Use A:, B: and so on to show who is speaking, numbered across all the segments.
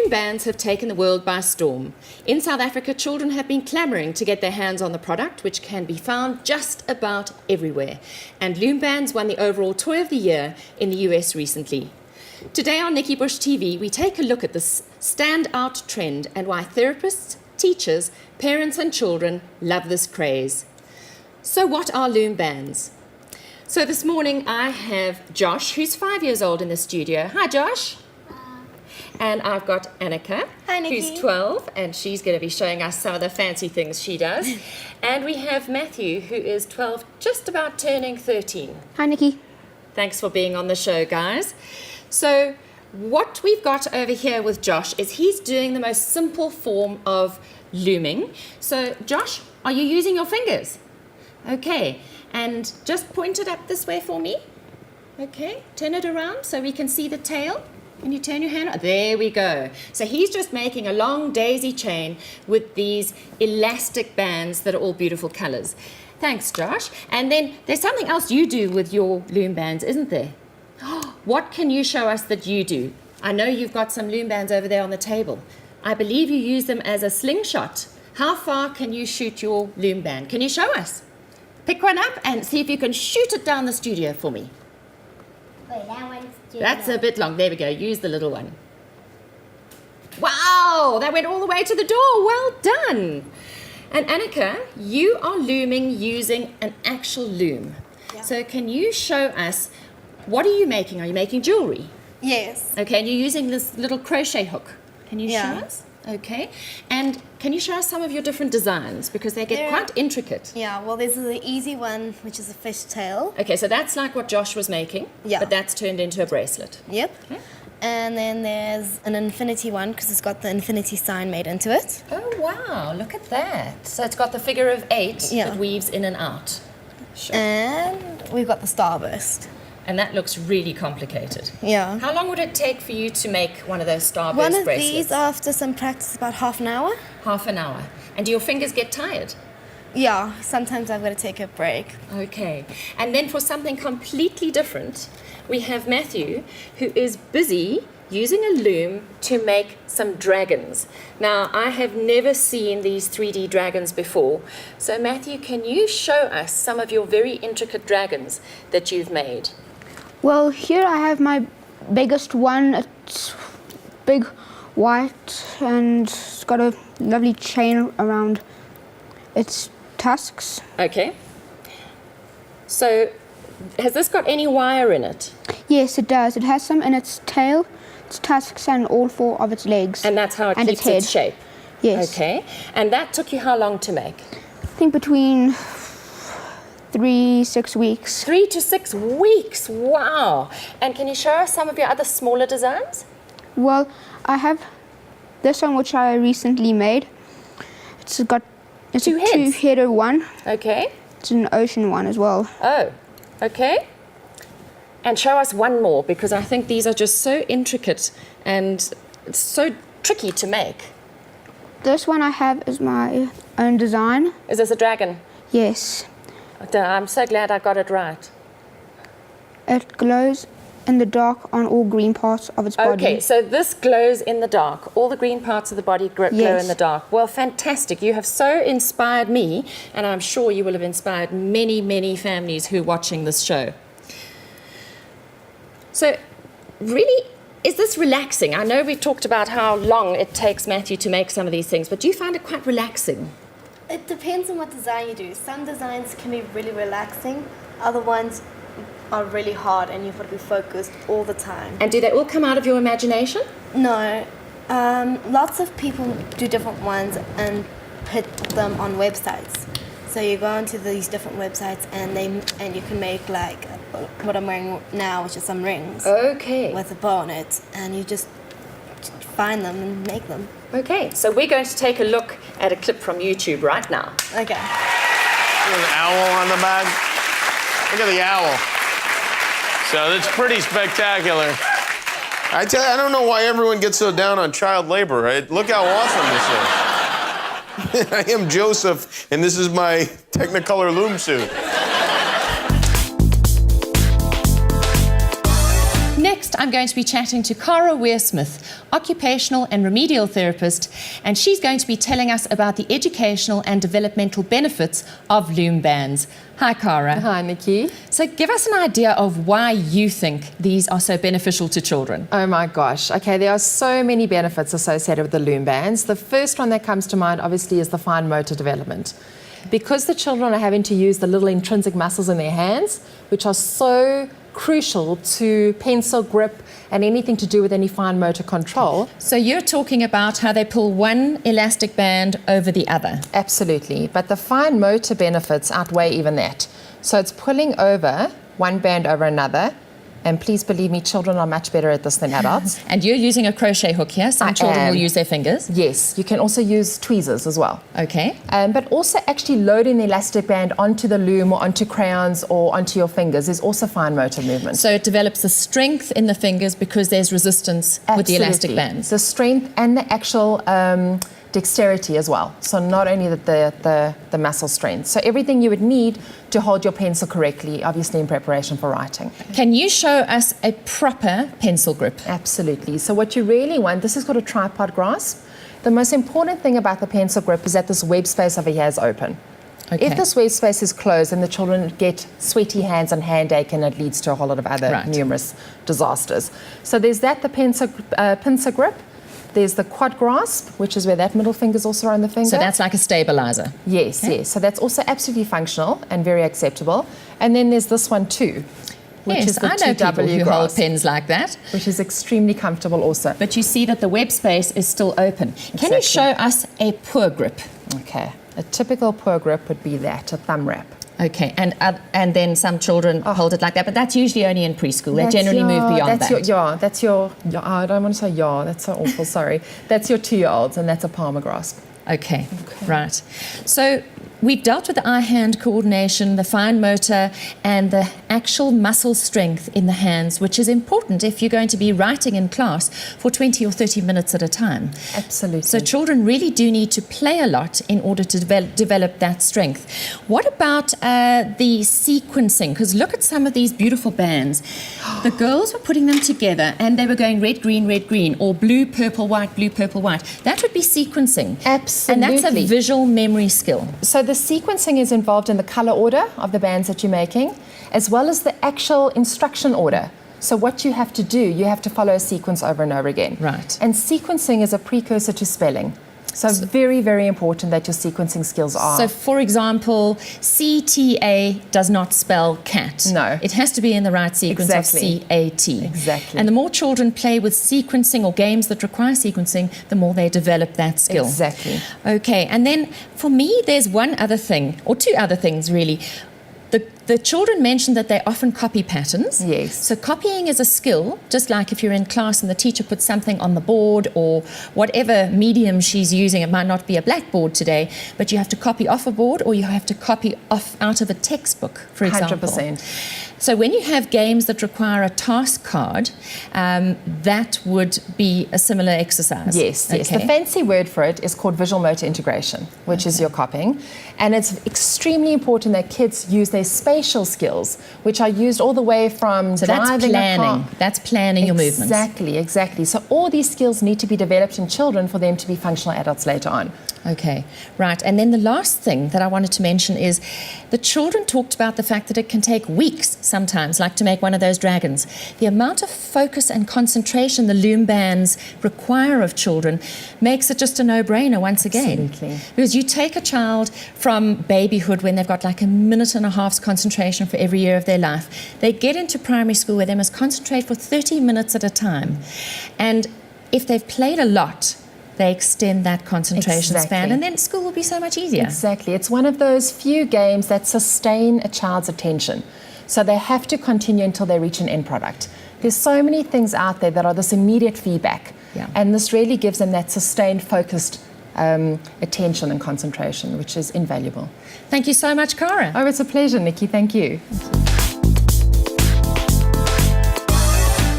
A: Loom bands have taken the world by storm. In South Africa, children have been clamouring to get their hands on the product, which can be found just about everywhere. And Loom bands won the overall Toy of the Year in the US recently. Today on NikkiBushTV, we take a look at this standout trend and why therapists, teachers, parents and children love this craze. So what are Loom bands? So this morning I have Josh, who's 5 years old in the studio. Hi, Josh. And I've got Annika,
B: Hi, Nikki.
A: who's 12, and she's going to be showing us some of the fancy things she does. And we have Matthew, who is 12, just about turning 13.
C: Hi, Nikki.
A: Thanks for being on the show, guys. So what we've got over here with Josh is he's doing the most simple form of looming. So Josh, are you using your fingers? Okay, and just point it up this way for me. Okay, turn it around so we can see the tail. Can you turn your hand? There we go. So he's just making a long daisy chain with these elastic bands that are all beautiful colors. Thanks, Josh. And then there's something else you do with your loom bands, isn't there? What can you show us that you do? I know you've got some loom bands over there on the table. I believe you use them as a slingshot. How far can you shoot your loom band? Can you show us? Pick one up and see if you can shoot it down the studio for me.
B: Wait, that one's too
A: That's
B: long.
A: a bit long. There we go. Use the little one. Wow, that went all the way to the door. Well done. And Annika, you are looming using an actual loom.
B: Yeah.
A: So can you show us, what are you making? Are you making jewelry?
B: Yes.
A: Okay, and you're using this little crochet hook. Can you
B: Yeah.
A: show us? Okay. And can you show us some of your different designs? Because they get
B: There-
A: quite intricate.
B: Yeah, well, this is the easy one, which is a fish tail.
A: Okay, so that's like what Josh was making.
B: Yeah.
A: But that's turned into a bracelet.
B: Yep.
A: Okay.
B: And then there's an infinity one, because it's got the infinity sign made into it.
A: Oh, wow, look at that. So it's got the figure of 8
B: Yeah.
A: that weaves in and out. Sure.
B: And we've got the starburst.
A: And that looks really complicated.
B: Yeah.
A: How long would it take for you to make one of those starburst
B: One of
A: bracelets?
B: these, after some practice, about half an hour.
A: Half an hour. And do your fingers get tired?
B: Yeah, sometimes I've got to take a break.
A: Okay. And then for something completely different, we have Matthew, who is busy using a loom to make some dragons. Now, I have never seen these 3D dragons before. So Matthew, can you show us some of your very intricate dragons that you've made?
C: Well, here I have my biggest one. It's big, white, and it's got a lovely chain around its tusks.
A: Okay. So, has this got any wire in it?
C: Yes, it does. It has some in its tail, its tusks, and all 4 of its legs.
A: And that's how it
C: and
A: keeps
C: its head.
A: its shape?
C: Yes.
A: Okay. And that took you how long to make?
C: I think between 3-6 weeks.
A: 3 to 6 weeks. Wow. And can you show us some of your other smaller designs?
C: Well, I have this one which I recently made. It's got
A: Two
C: a
A: heads.
C: 2-header one.
A: Okay.
C: It's an ocean one as well.
A: Oh, okay. And show us one more, because I think these are just so intricate and it's so tricky to make.
C: This one I have is my own design.
A: Is this a dragon?
C: Yes.
A: I'm so glad I got it right.
C: It glows in the dark on all green parts of its body.
A: Okay, so this glows in the dark. All the green parts of the body glow
C: Yes.
A: in the dark. Well, fantastic. You have so inspired me, and I'm sure you will have inspired many, many families who are watching this show. So, really, is this relaxing? I know we talked about how long it takes Matthew to make some of these things, but do you find it quite relaxing?
B: It depends on what design you do. Some designs can be really relaxing. Other ones are really hard and you've got to be focused all the time.
A: And do they all come out of your imagination?
B: No. Lots of people do different ones and put them on websites. So you go onto these different websites and you can make like what I'm wearing now, which is some rings
A: Okay.
B: with a bow on it, and you just find them and make them.
A: Okay, so we're going to take a look at a clip from YouTube right now.
B: Okay.
D: There's an owl on the back. Look at the owl. So that's pretty spectacular. I tell you, I don't know why everyone gets so down on child labor. Right? Look how awesome this is. I am Joseph, and this is my Technicolor loom suit.
A: Next next, I'm going to be chatting to Cara Weir-Smith, occupational and remedial therapist, and she's going to be telling us about the educational and developmental benefits of Loom Bands. Hi, Cara.
E: Hi, Nikki.
A: So give us an idea of why you think these are so beneficial to children.
E: Oh my gosh. Okay, there are so many benefits associated with the Loom Bands. The first one that comes to mind, obviously, is the fine motor development. Because the children are having to use the little intrinsic muscles in their hands, which are so crucial to pencil grip and anything to do with any fine motor control.
A: So you're talking about how they pull one elastic band over the other.
E: Absolutely, but the fine motor benefits outweigh even that. So it's pulling over one band over another, and please believe me, children are much better at this than adults.
A: And you're using a crochet hook here. Some children will use their fingers.
E: Yes, you can also use tweezers as well.
A: Okay.
E: But also actually loading the elastic band onto the loom or onto crayons or onto your fingers is also fine motor movement.
A: So it develops the strength in the fingers because there's resistance with the elastic bands.
E: The strength and the actual dexterity as well. So not only the muscle strength. So everything you would need to hold your pencil correctly, obviously in preparation for writing.
A: Can you show us a proper pencil grip?
E: Absolutely. So what you really want, this is called a tripod grasp. The most important thing about the pencil grip is that this web space over here is open.
A: Okay.
E: If this web space is closed, then the children get sweaty hands and hand ache, and it leads to a whole lot of other numerous disasters. So there's that, the pincer grip. There's the quad grasp, which is where that middle finger is also on the finger.
A: So that's like a stabilizer.
E: Yes, yes. So that's also absolutely functional and very acceptable. And then there's this one too, which is the
A: I know people
E: 2W
A: who hold
E: grasp,
A: pens like that.
E: which is extremely comfortable also.
A: But you see that the web space is still open. Can you show us a poor grip?
E: Okay. A typical poor grip would be that, a thumb wrap.
A: Okay, and then some children hold it like that, but that's usually only in preschool. They generally move beyond that.
E: That's your, I don't want to say that's so awful, sorry. That's your 2-year-olds, and that's a palmer grasp.
A: Okay, right. So we've dealt with the eye-hand coordination, the fine motor, and the actual muscle strength in the hands, which is important if you're going to be writing in class for 20 or 30 minutes at a time.
E: Absolutely.
A: So children really do need to play a lot in order to develop that strength. What about the sequencing? Because look at some of these beautiful bands. The girls were putting them together and they were going red, green, or blue, purple, white, blue, purple, white. That would be sequencing.
E: Absolutely.
A: And that's a visual memory skill.
E: So the sequencing is involved in the color order of the bands that you're making, as well as the actual instruction order. So what you have to do, you have to follow a sequence over and over again.
A: Right.
E: And sequencing is a precursor to spelling. So very, very important that your sequencing skills are.
A: So, for example, CTA does not spell cat.
E: No.
A: It has to be in the right sequence of CAT.
E: Exactly.
A: And the more children play with sequencing or games that require sequencing, the more they develop that skill.
E: Exactly.
A: Okay, and then for me, there's one other thing, or two other things really. The children mentioned that they often copy patterns.
E: Yes.
A: So copying is a skill, just like if you're in class and the teacher puts something on the board or whatever medium she's using. It might not be a blackboard today, but you have to copy off a board or you have to copy off out of a textbook, for example.
E: 100%.
A: So when you have games that require a task card, that would be a similar exercise.
E: Yes, yes.
A: Okay.
E: The fancy word for it is called visual motor integration, which is your copying. And it's extremely important that kids use their spatial skills, which are used all the way from
A: So
E: driving
A: that's planning.
E: a car.
A: That's planning your movements.
E: Exactly, exactly. So all these skills need to be developed in children for them to be functional adults later on.
A: Okay, right. And then the last thing that I wanted to mention is the children talked about the fact that it can take weeks sometimes, like to make one of those dragons. The amount of focus and concentration the Loom Bands require of children makes it just a no-brainer once again.
E: Absolutely.
A: Because you take a child from babyhood when they've got like a minute and a half's concentration for every year of their life. They get into primary school where they must concentrate for 30 minutes at a time. And if they've played a lot, they extend that concentration span, and then school will be so much easier.
E: Exactly. It's one of those few games that sustain a child's attention. So they have to continue until they reach an end product. There's so many things out there that are this immediate feedback.
A: Yeah.
E: And this really gives them that sustained, focused attention and concentration, which is invaluable.
A: Thank you so much, Cara.
E: Oh, it's a pleasure, Nikki. Thank you.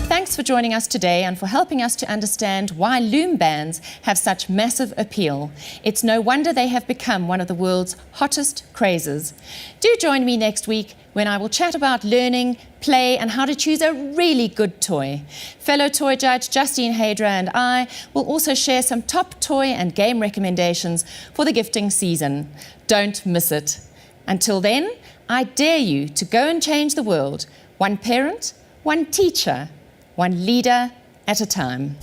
A: Thanks for joining us today and for helping us to understand why loom bands have such massive appeal. It's no wonder they have become one of the world's hottest crazes. Do join me next week when I will chat about learning, play, and how to choose a really good toy. Fellow toy judge Justine Hadra and I will also share some top toy and game recommendations for the gifting season. Don't miss it. Until then, I dare you to go and change the world, one parent, one teacher, one leader at a time.